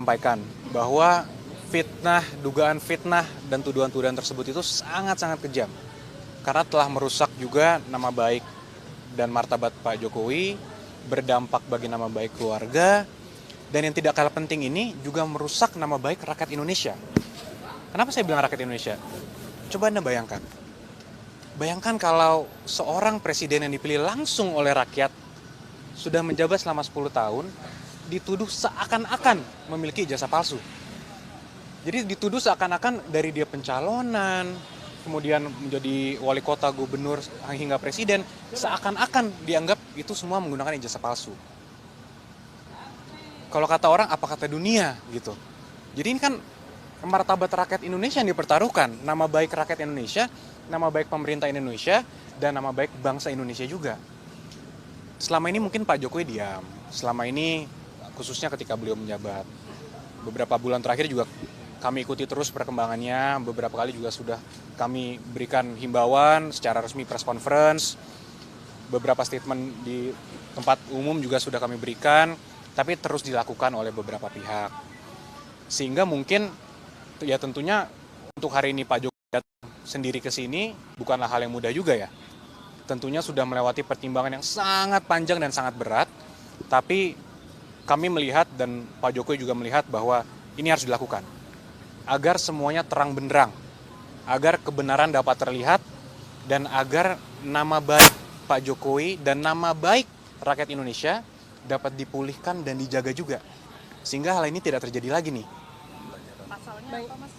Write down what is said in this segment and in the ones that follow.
Sampaikan bahwa dugaan fitnah dan tuduhan-tuduhan tersebut itu sangat-sangat kejam. Karena telah merusak juga nama baik dan martabat Pak Jokowi, berdampak bagi nama baik keluarga, dan yang tidak kalah penting ini juga merusak nama baik rakyat Indonesia. Kenapa saya bilang rakyat Indonesia? Coba Anda bayangkan. Bayangkan kalau seorang presiden yang dipilih langsung oleh rakyat sudah menjabat selama 10 tahun, dituduh seakan-akan memiliki ijazah palsu. Jadi dituduh seakan-akan dari dia pencalonan, kemudian menjadi wali kota, gubernur, hingga presiden, seakan-akan dianggap itu semua menggunakan ijazah palsu. Kalau kata orang, apa kata dunia gitu. Jadi ini kan martabat rakyat Indonesia yang dipertaruhkan, nama baik rakyat Indonesia, nama baik pemerintah Indonesia, dan nama baik bangsa Indonesia juga. Selama ini mungkin Pak Jokowi diam, selama ini khususnya ketika beliau menjabat. Beberapa bulan terakhir juga kami ikuti terus perkembangannya, beberapa kali juga sudah kami berikan himbauan secara resmi press conference, beberapa statement di tempat umum juga sudah kami berikan, tapi terus dilakukan oleh beberapa pihak. Sehingga mungkin ya tentunya untuk hari ini Pak Jokowi datang sendiri ke sini bukanlah hal yang mudah juga ya. Tentunya sudah melewati pertimbangan yang sangat panjang dan sangat berat, tapi kami melihat dan Pak Jokowi juga melihat bahwa ini harus dilakukan agar semuanya terang benderang, agar kebenaran dapat terlihat, dan agar nama baik Pak Jokowi dan nama baik rakyat Indonesia dapat dipulihkan dan dijaga juga, sehingga hal ini tidak terjadi lagi nih. Pasalnya apa, Mas?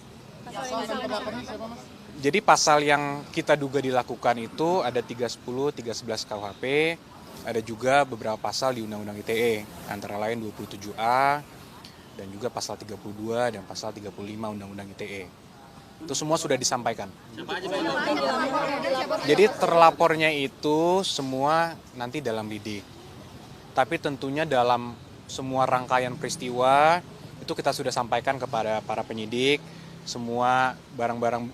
Mas? Jadi pasal yang kita duga dilakukan itu ada 310, 311 KUHP, ada juga beberapa pasal di Undang-Undang ITE, antara lain 27A, dan juga pasal 32 dan pasal 35 Undang-Undang ITE. Itu semua sudah disampaikan. Jadi terlapornya itu semua nanti dalam lidik. Tapi tentunya dalam semua rangkaian peristiwa, itu kita sudah sampaikan kepada para penyidik, semua barang-barang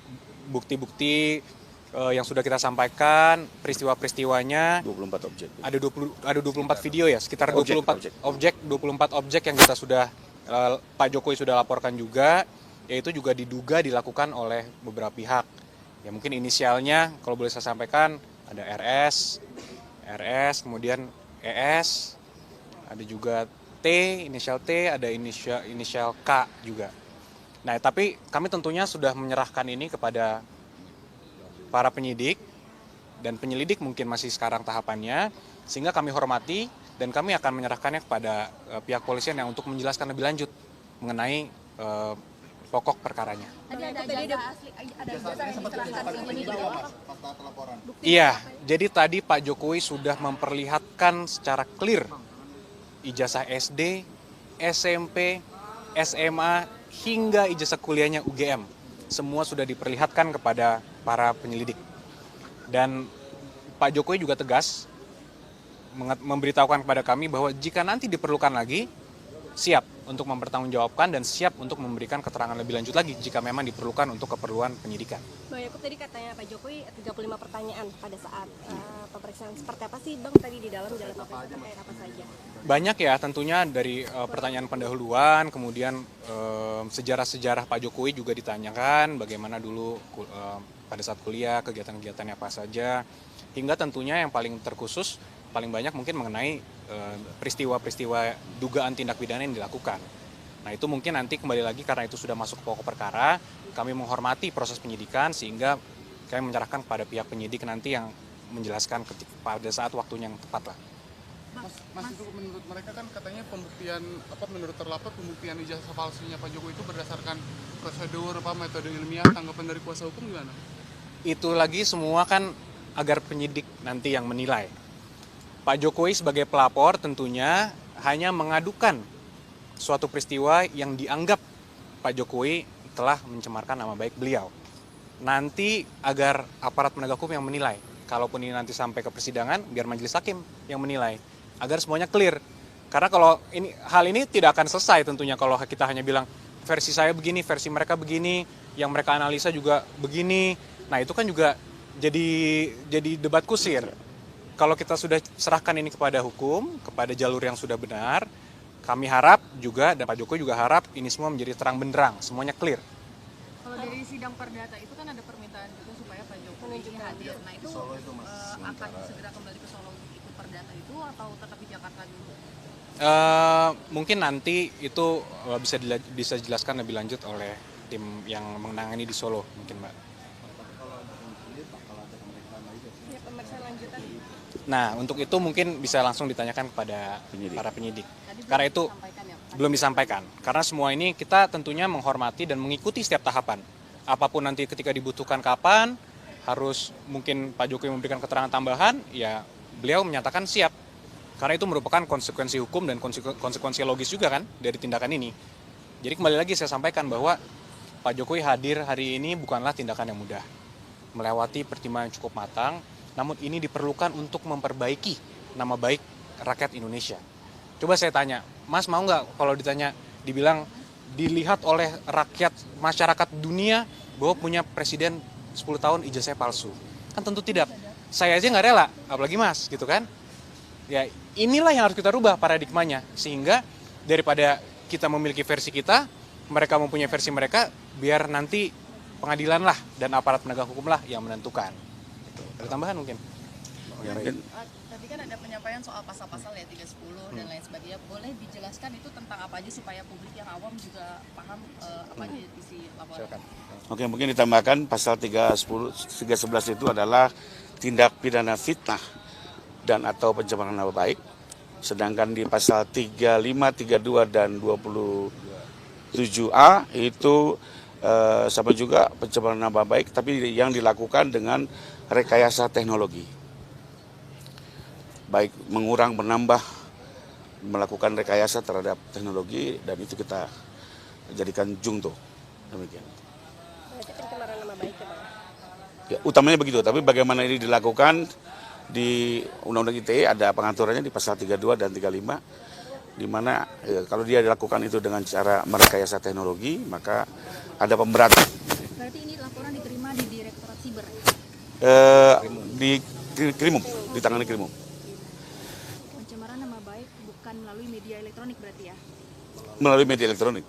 bukti-bukti yang sudah kita sampaikan, peristiwa-peristiwanya 24 objek. Ada 24 video ya, sekitar 24 objek yang kita sudah Pak Jokowi sudah laporkan juga, yaitu juga diduga dilakukan oleh beberapa pihak. Ya mungkin inisialnya kalau boleh saya sampaikan ada RS, kemudian ES, ada juga T, inisial T, ada inisial K juga. Nah, tapi kami tentunya sudah menyerahkan ini kepada para penyidik, dan penyelidik mungkin masih sekarang tahapannya, sehingga kami hormati dan kami akan menyerahkannya kepada pihak polisian yang untuk menjelaskan lebih lanjut mengenai pokok perkaranya. Iya, jadi tadi Pak Jokowi sudah memperlihatkan secara clear ijazah SD, SMP, SMA, hingga ijazah kuliahnya UGM. Semua sudah diperlihatkan kepada para penyelidik. Dan Pak Jokowi juga tegas memberitahukan kepada kami bahwa jika nanti diperlukan lagi, siap untuk mempertanggungjawabkan dan siap untuk memberikan keterangan lebih lanjut lagi jika memang diperlukan untuk keperluan penyidikan. Bang Yakub tadi katanya Pak Jokowi 35 pertanyaan pada saat pemeriksaan. Seperti apa sih Bang tadi di dalam jalan terkait apa saja? Banyak ya, tentunya dari pertanyaan pendahuluan, kemudian sejarah-sejarah Pak Jokowi juga ditanyakan, bagaimana dulu pada saat kuliah, kegiatan-kegiatannya apa saja, hingga tentunya yang paling terkhusus, paling banyak mungkin mengenai peristiwa-peristiwa dugaan tindak pidana yang dilakukan. Nah itu mungkin nanti kembali lagi karena itu sudah masuk ke pokok perkara, kami menghormati proses penyidikan sehingga kami menyerahkan kepada pihak penyidik nanti yang menjelaskan pada saat waktunya yang tepat lah. Mas itu menurut mereka kan katanya pembuktian menurut terlapor pembuktian ijazah palsunya Pak Jokowi itu berdasarkan prosedur metode ilmiah, tanggapan dari kuasa hukum gimana? Itu lagi semua kan agar penyidik nanti yang menilai. Pak Jokowi sebagai pelapor tentunya hanya mengadukan suatu peristiwa yang dianggap Pak Jokowi telah mencemarkan nama baik beliau. Nanti agar aparat penegak hukum yang menilai. Kalaupun ini nanti sampai ke persidangan, biar majelis hakim yang menilai. Agar semuanya clear. Karena kalau hal ini tidak akan selesai tentunya kalau kita hanya bilang versi saya begini, versi mereka begini, yang mereka analisa juga begini. Nah itu kan juga jadi debat kusir. Kalau kita sudah serahkan ini kepada hukum, kepada jalur yang sudah benar, kami harap juga, dan Pak Jokowi juga harap ini semua menjadi terang benderang, semuanya clear. Kalau dari sidang perdata itu kan ada permintaan juga supaya Pak Jokowi hadir. Nah itu akan segera kembali ke Solo untuk ikut perdata itu atau tetap di Jakarta dulu? Mungkin nanti itu bisa dijelaskan lebih lanjut oleh tim yang menangani di Solo, mungkin Mbak. Ya, pemeriksaan lanjutan. Nah, untuk itu mungkin bisa langsung ditanyakan kepada para penyidik. Karena itu Sampaikan ya, Pak. belum disampaikan. Karena semua ini kita tentunya menghormati dan mengikuti setiap tahapan. Apapun nanti ketika dibutuhkan kapan, harus mungkin Pak Jokowi memberikan keterangan tambahan, ya beliau menyatakan siap. Karena itu merupakan konsekuensi hukum dan konsekuensi logis juga kan dari tindakan ini. Jadi kembali lagi saya sampaikan bahwa Pak Jokowi hadir hari ini bukanlah tindakan yang mudah. Melewati pertimbangan yang cukup matang, namun ini diperlukan untuk memperbaiki nama baik rakyat Indonesia. Coba saya tanya, Mas mau nggak kalau dibilang dilihat oleh rakyat masyarakat dunia bahwa punya presiden 10 tahun ijazahnya palsu? Kan tentu tidak. Saya aja nggak rela, apalagi Mas, gitu kan? Ya inilah yang harus kita rubah paradigmanya, sehingga daripada kita memiliki versi kita, mereka mempunyai versi mereka, biar nanti pengadilan lah dan aparat penegak hukum lah yang menentukan. Gitu. Ada tambahan mungkin? Tadi kan ada penyampaian soal pasal-pasal ya 310 dan lain sebagainya. Boleh dijelaskan itu tentang apa aja supaya publik yang awam juga paham apa aja isi laporan? Silakan. Oke, mungkin ditambahkan pasal 311 itu adalah tindak pidana fitnah dan atau pencemaran nama baik. Sedangkan di pasal 35, 32 dan 27A itu sama juga pencemaran nama baik, tapi yang dilakukan dengan rekayasa teknologi. Baik mengurang, menambah, melakukan rekayasa terhadap teknologi, dan itu kita jadikan jungto. Demikian. Berarti pencemaran nama baik ya Bang? Ya, utamanya begitu, tapi bagaimana ini dilakukan di Undang-Undang ITE ada pengaturannya di pasal 32 dan 35, di mana kalau dia dilakukan itu dengan cara merekayasa teknologi, maka ada pemberatan. Berarti ini laporan diterima di Direktorat Siber? Di Krimum, ditangani Krimum. Pencemaran nama baik bukan melalui media elektronik berarti ya? Melalui media elektronik,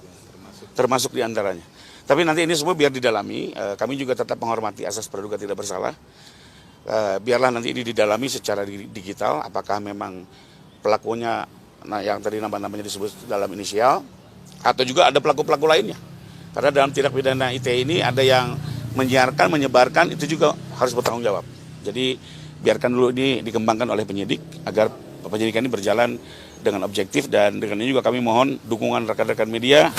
termasuk diantaranya. Tapi nanti ini semua biar didalami, kami juga tetap menghormati asas praduga tidak bersalah. Biarlah nanti ini didalami secara digital, apakah memang pelakunya yang tadi nama-namanya disebut dalam inisial, atau juga ada pelaku-pelaku lainnya. Karena dalam tindak pidana ITE ini ada yang menyiarkan, menyebarkan, itu juga harus bertanggung jawab. Jadi biarkan dulu ini dikembangkan oleh penyidik agar penyidikan ini berjalan dengan objektif, dan dengan ini juga kami mohon dukungan rekan-rekan media.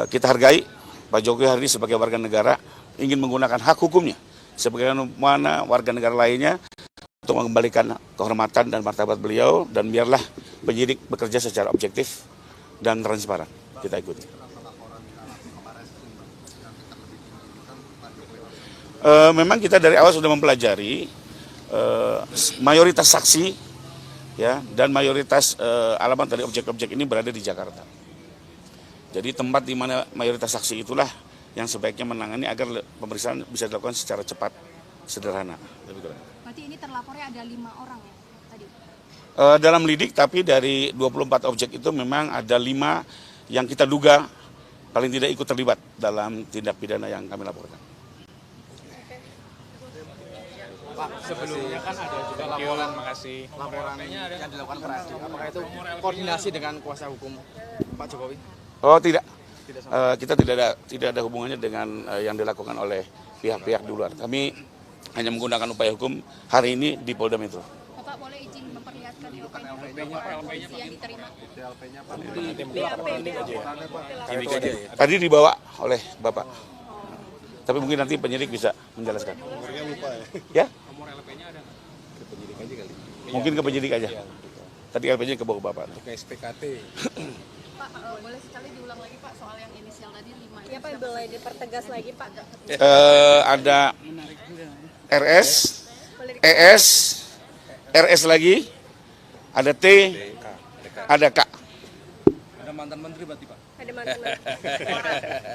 Kita hargai Pak Jokowi hari ini sebagai warga negara ingin menggunakan hak hukumnya sebagaimana warga negara lainnya untuk mengembalikan kehormatan dan martabat beliau, dan biarlah penyidik bekerja secara objektif dan transparan. Kita ikuti. Memang kita dari awal sudah mempelajari mayoritas saksi ya, dan mayoritas alamat dari objek-objek ini berada di Jakarta. Jadi tempat di mana mayoritas saksi itulah yang sebaiknya menangani agar pemeriksaan bisa dilakukan secara cepat, sederhana. Berarti ini terlapornya ada 5 orang ya tadi? Dalam lidik, tapi dari 24 objek itu memang ada 5 yang kita duga paling tidak ikut terlibat dalam tindak pidana yang kami laporkan. Pak, sebelumnya kan ada juga laporan, laporan yang dilakukan per Adi. Apakah itu koordinasi dengan kuasa hukum Pak Jokowi? Oh tidak, kita tidak ada hubungannya dengan yang dilakukan oleh pihak-pihak di luar. Kami hanya menggunakan upaya hukum hari ini di Polda Metro. Bapak boleh izin memperlihatkan LP-nya yang diterima? Tadi dibawa oleh Bapak. Tapi mungkin nanti penyidik bisa menjelaskan. Ya? Mungkin ke penyidik aja. Tadi LP-nya ke bawah Bapak. Ke SPKT. Pak, boleh sekali diulang lagi Pak soal yang inisial tadi 5? Ya Pak, boleh dipertegas lagi Pak. Ada RS, ES, RS lagi, ada T, ada K. Ada mantan menteri berarti Pak? Ada mantan.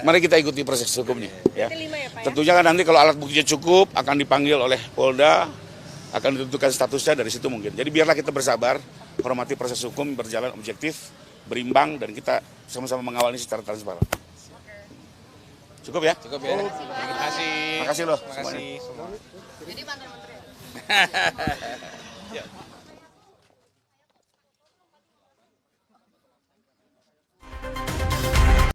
Mari kita ikuti proses hukumnya. Ya. Berarti 5 ya Pak ya? Tentunya kan nanti kalau alat buktinya cukup akan dipanggil oleh Polda, akan ditentukan statusnya dari situ mungkin. Jadi biarlah kita bersabar, hormati proses hukum berjalan objektif, berimbang, dan kita sama-sama mengawal ini secara transparan. Cukup ya? Cukup ya. Terima kasih. Terima kasih loh. Terima kasih semua. Jadi mantan menteri. Ya.